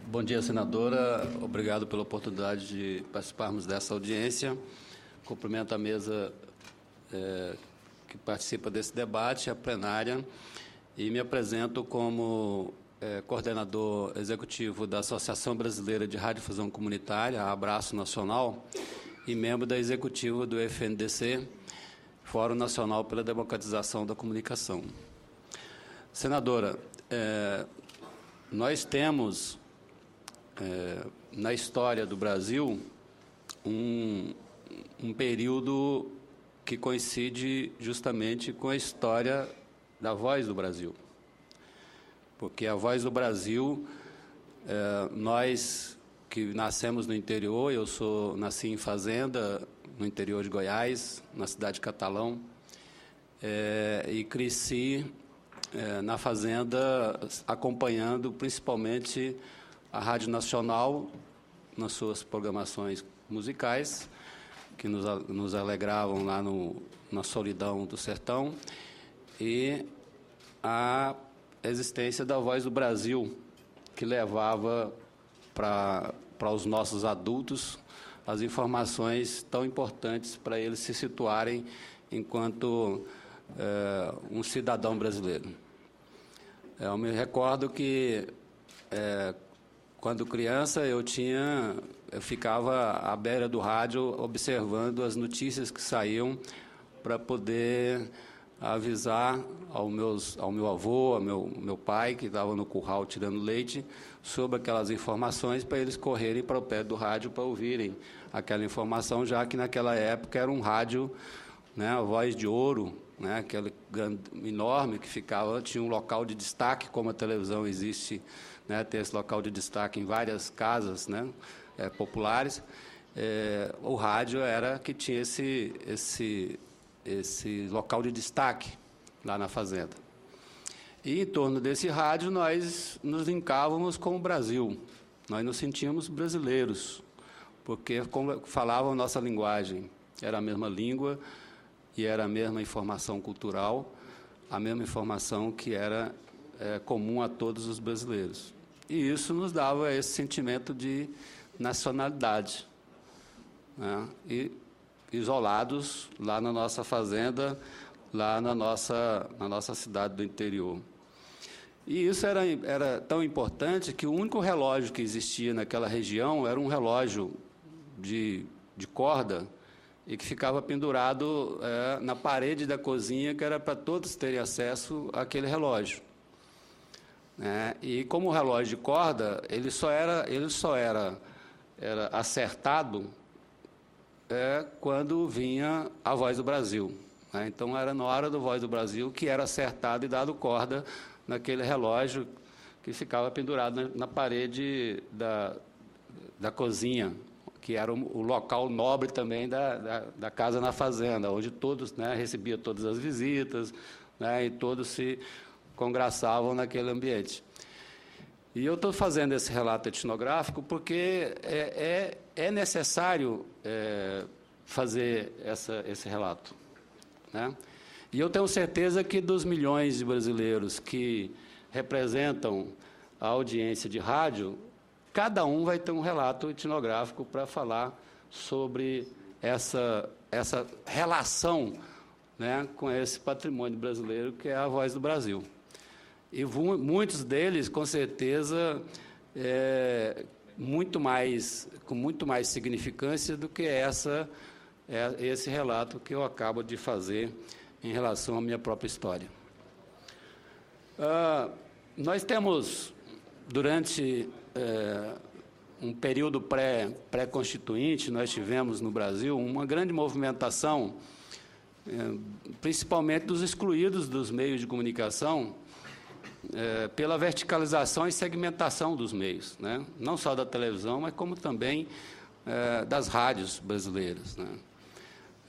Bom dia, senadora. Obrigado pela oportunidade de participarmos dessa audiência. Cumprimento a mesa que participa desse debate, a plenária, e me apresento como coordenador executivo da Associação Brasileira de Radiodifusão Comunitária, a Abraço Nacional, e membro da executiva do FNDC, Fórum Nacional pela Democratização da Comunicação. Senadora, nós temos, na história do Brasil, um período que coincide justamente com a história da Voz do Brasil. Porque a Voz do Brasil, nós que nascemos no interior, nasci em fazenda, no interior de Goiás, na cidade de Catalão, e cresci na fazenda, acompanhando principalmente a Rádio Nacional nas suas programações musicais, que nos alegravam lá na solidão do sertão, e a existência da Voz do Brasil, que levava para os nossos adultos as informações tão importantes para eles se situarem enquanto um cidadão brasileiro. Eu me recordo que, quando criança, eu ficava à beira do rádio observando as notícias que saíam para poder avisar ao meu avô, ao meu pai, que estava no curral tirando leite, sobre aquelas informações, para eles correrem para o pé do rádio para ouvirem aquela informação, já que naquela época era um rádio, né, a Voz de Ouro, né, aquele grande, enorme, que tinha um local de destaque, como a televisão existe, né, tem esse local de destaque em várias casas, né, populares. O rádio era que tinha esse local de destaque lá na fazenda. E, em torno desse rádio, nós nos linkávamos com o Brasil. Nós nos sentíamos brasileiros, porque falavam a nossa linguagem. Era a mesma língua e era a mesma informação cultural, a mesma informação que era comum a todos os brasileiros. E isso nos dava esse sentimento de nacionalidade, né? E isolados lá na nossa fazenda, lá na nossa cidade do interior. E isso era tão importante que o único relógio que existia naquela região era um relógio de corda e que ficava pendurado na parede da cozinha, que era para todos terem acesso àquele relógio. E como o relógio de corda, ele só era acertado quando vinha a Voz do Brasil. Então, era na hora do Voz do Brasil que era acertado e dado corda naquele relógio que ficava pendurado na parede da cozinha, que era o local nobre também da casa na fazenda, onde todos, né, recebiam todas as visitas, né, e todos se congraçavam naquele ambiente. E eu estou fazendo esse relato etnográfico porque é necessário fazer esse relato, né? E eu tenho certeza que dos milhões de brasileiros que representam a audiência de rádio, cada um vai ter um relato etnográfico para falar sobre essa relação, né, com esse patrimônio brasileiro que é a Voz do Brasil. E muitos deles, com certeza, com muito mais significância do que esse relato que eu acabo de fazer em relação à minha própria história. Nós temos, durante um período pré-constituinte, nós tivemos no Brasil uma grande movimentação, principalmente dos excluídos dos meios de comunicação, pela verticalização e segmentação dos meios, né? Não só da televisão, mas como também das rádios brasileiras, né?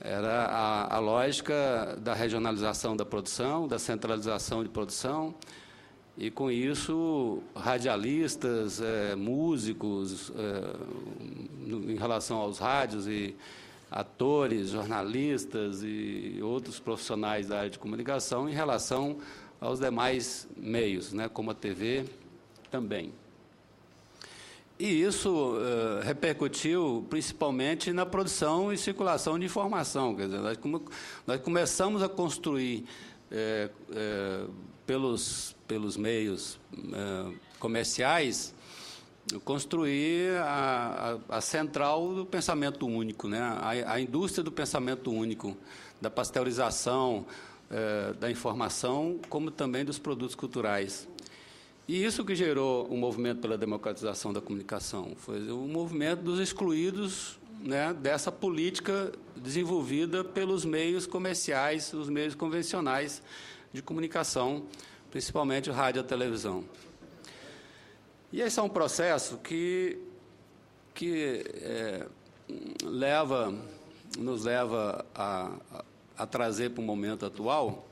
Era a lógica da regionalização da produção, da centralização de produção, e, com isso, radialistas, músicos, em relação aos rádios, e atores, jornalistas e outros profissionais da área de comunicação em relação aos demais meios, né, como a TV também. E isso repercutiu principalmente na produção e circulação de informação. Quer dizer, nós começamos a construir, pelos meios comerciais, construir a central do pensamento único, né? A indústria do pensamento único, da pasteurização, da informação, como também dos produtos culturais. E isso que gerou o movimento pela democratização da comunicação, foi o movimento dos excluídos, né, dessa política desenvolvida pelos meios comerciais, os meios convencionais de comunicação, principalmente o rádio e a televisão. E esse é um processo que nos leva a trazer para o momento atual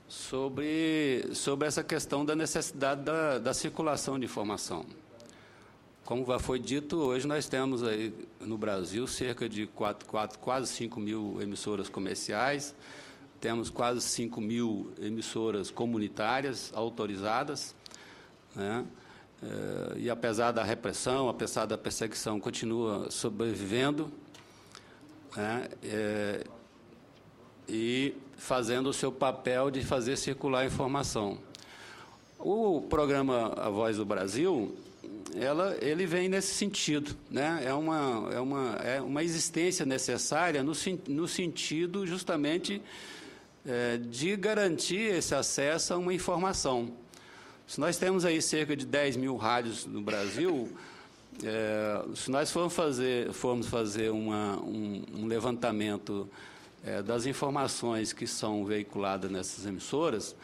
sobre essa questão da necessidade da circulação de informação. Como já foi dito, hoje nós temos aí no Brasil cerca de quase 5 mil emissoras comerciais, temos quase 5 mil emissoras comunitárias autorizadas, né? E apesar da repressão, apesar da perseguição, continua sobrevivendo, né? E fazendo o seu papel de fazer circular a informação. O programa A Voz do Brasil, ele vem nesse sentido, né? É uma existência necessária no sentido justamente de garantir esse acesso a uma informação. Se nós temos aí cerca de 10 mil rádios no Brasil, se nós formos fazer um levantamento das informações que são veiculadas nessas emissoras,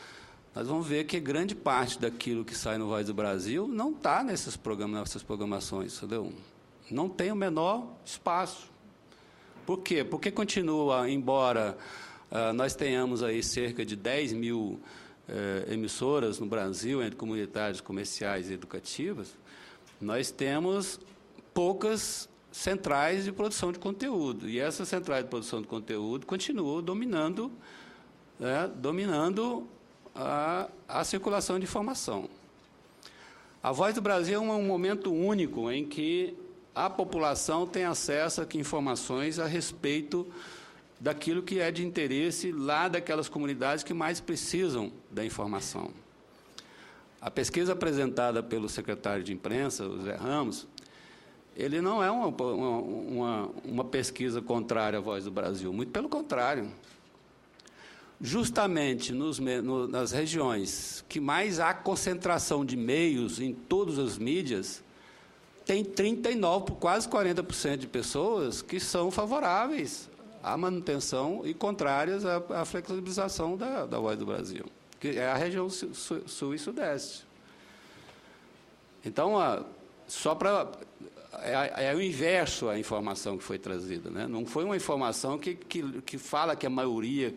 nós vamos ver que grande parte daquilo que sai no Voz do Brasil não está nessas programações, entendeu? Não tem o menor espaço. Por quê? Porque continua, embora nós tenhamos aí cerca de 10 mil emissoras no Brasil, entre comunitárias, comerciais e educativas, nós temos poucas centrais de produção de conteúdo. E essas centrais de produção de conteúdo continuam dominando a circulação de informação. A Voz do Brasil é um momento único em que a população tem acesso a informações a respeito daquilo que é de interesse lá daquelas comunidades que mais precisam da informação. A pesquisa apresentada pelo secretário de imprensa, o Zé Ramos, ele não é uma pesquisa contrária à Voz do Brasil, muito pelo contrário. Justamente nas regiões que mais há concentração de meios em todas as mídias, tem 39%, quase 40% de pessoas que são favoráveis à manutenção e contrárias à flexibilização da Voz do Brasil, que é a região sul e sudeste. Então, é o inverso a informação que foi trazida, né? Não foi uma informação que fala que a maioria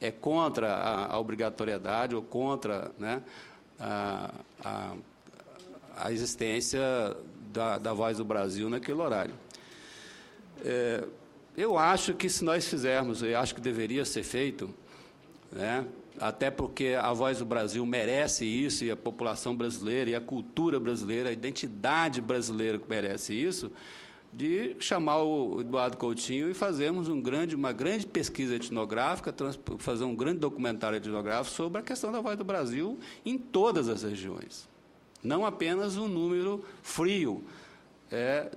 é contra a obrigatoriedade ou contra, né, a existência da Voz do Brasil naquele horário. Eu acho que se nós fizermos, eu acho que deveria ser feito, né, até porque a Voz do Brasil merece isso, e a população brasileira, e a cultura brasileira, a identidade brasileira merece isso, de chamar o Eduardo Coutinho e fazermos uma grande pesquisa etnográfica, fazer um grande documentário etnográfico sobre a questão da Voz do Brasil em todas as regiões. Não apenas um número frio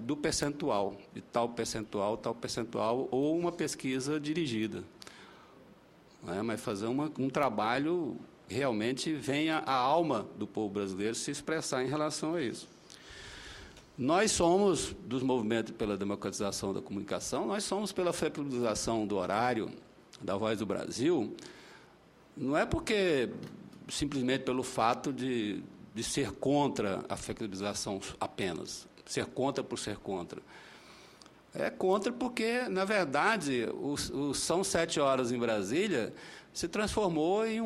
do percentual, de tal percentual, ou uma pesquisa dirigida. Mas fazer um trabalho que realmente venha a alma do povo brasileiro se expressar em relação a isso. Nós somos, dos movimentos pela democratização da comunicação, nós somos pela flexibilização do horário da Voz do Brasil, não é porque simplesmente pelo fato de ser contra a flexibilização apenas, ser contra por ser contra. É contra porque, na verdade, São 7 horas em Brasília se transformou em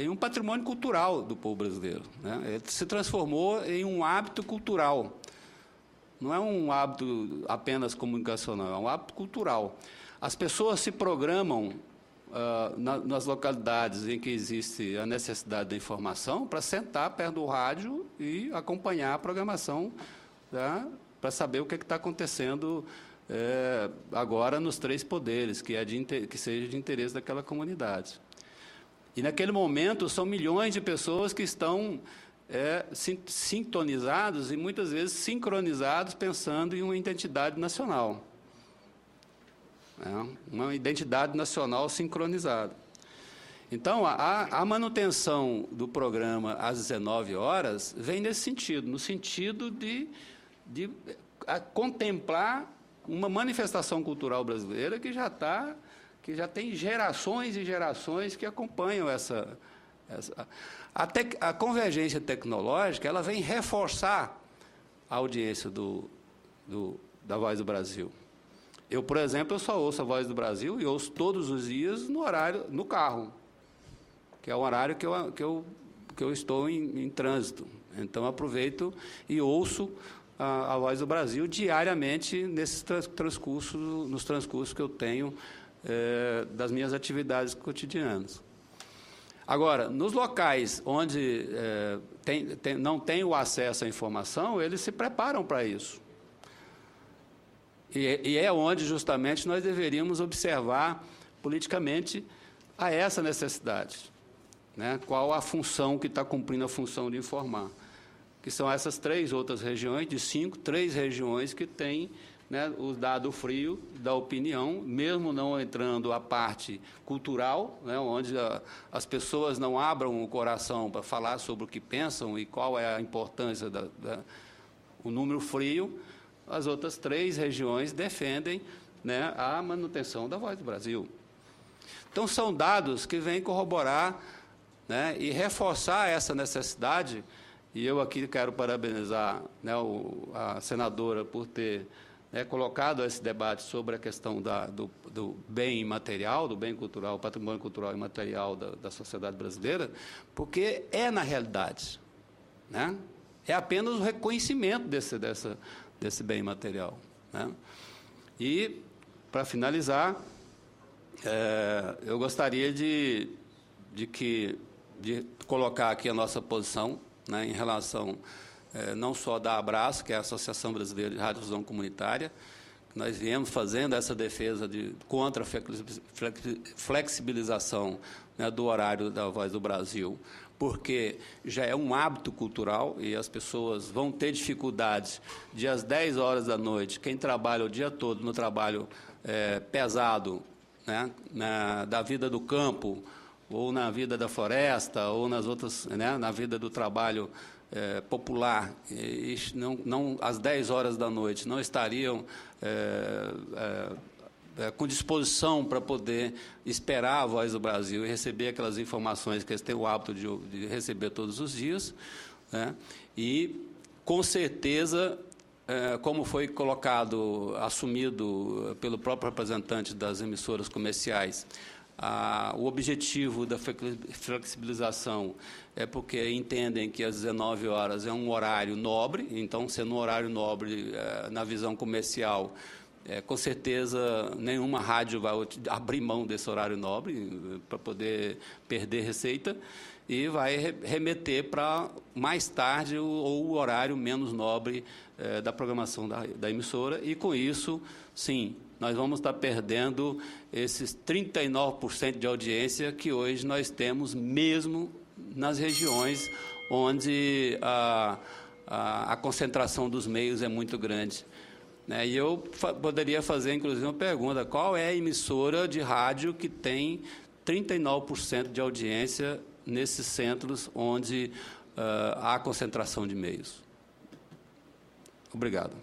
um patrimônio cultural do povo brasileiro, né? Ele se transformou em um hábito cultural. Não é um hábito apenas comunicacional, é um hábito cultural. As pessoas se programam nas localidades em que existe a necessidade da informação, para sentar perto do rádio e acompanhar a programação, tá? Para saber o que está acontecendo agora nos 3 poderes, que seja de interesse daquela comunidade. E, naquele momento, são milhões de pessoas que estão sintonizados e, muitas vezes, sincronizados, pensando em uma identidade nacional. Uma identidade nacional sincronizada. Então, a manutenção do programa às 19 horas vem nesse sentido, no sentido de contemplar uma manifestação cultural brasileira que já tem gerações e gerações que acompanham a convergência tecnológica. Ela vem reforçar a audiência da Voz do Brasil. Eu, por exemplo, só ouço a Voz do Brasil e ouço todos os dias no carro, que é o horário que eu estou em trânsito. Então, aproveito e ouço a Voz do Brasil diariamente nos transcursos que eu tenho das minhas atividades cotidianas. Agora, nos locais onde não tem o acesso à informação, eles se preparam para isso. E é onde, justamente, nós deveríamos observar politicamente essa necessidade, né? Qual a função que está cumprindo a função de informar, que são essas 3 outras regiões, de 5, 3 regiões que têm, né, o dado frio da opinião, mesmo não entrando a parte cultural, né, onde as pessoas não abram o coração para falar sobre o que pensam e qual é a importância o número frio. As outras 3 regiões defendem, né, a manutenção da Voz do Brasil. Então, são dados que vêm corroborar, né, e reforçar essa necessidade, e eu aqui quero parabenizar, né, a senadora por ter, né, colocado esse debate sobre a questão do bem imaterial, do bem cultural, patrimônio cultural e material da sociedade brasileira, porque na realidade, né, é apenas o reconhecimento desse bem material, né? E, para finalizar, eu gostaria de colocar aqui a nossa posição, né, em relação não só da Abraço, que é a Associação Brasileira de Radiodifusão Comunitária, que nós viemos fazendo essa defesa contra a flexibilização, né, do horário da Voz do Brasil, porque já é um hábito cultural e as pessoas vão ter dificuldades de, às 10 horas da noite, quem trabalha o dia todo no trabalho pesado, né, da vida do campo, ou na vida da floresta, ou nas outras, né, na vida do trabalho popular, e não às 10 horas da noite, não estariam com disposição para poder esperar a Voz do Brasil e receber aquelas informações que eles têm o hábito de receber todos os dias, né? E, com certeza, como foi assumido pelo próprio representante das emissoras comerciais, o objetivo da flexibilização é porque entendem que às 19 horas é um horário nobre, então, sendo um horário nobre na visão comercial, com certeza nenhuma rádio vai abrir mão desse horário nobre para poder perder receita e vai remeter para mais tarde o horário menos nobre da programação da emissora, e com isso, sim, nós vamos estar perdendo esses 39% de audiência que hoje nós temos, mesmo nas regiões onde a concentração dos meios é muito grande. E eu poderia fazer, inclusive, uma pergunta: qual é a emissora de rádio que tem 39% de audiência nesses centros onde há concentração de meios? Obrigado.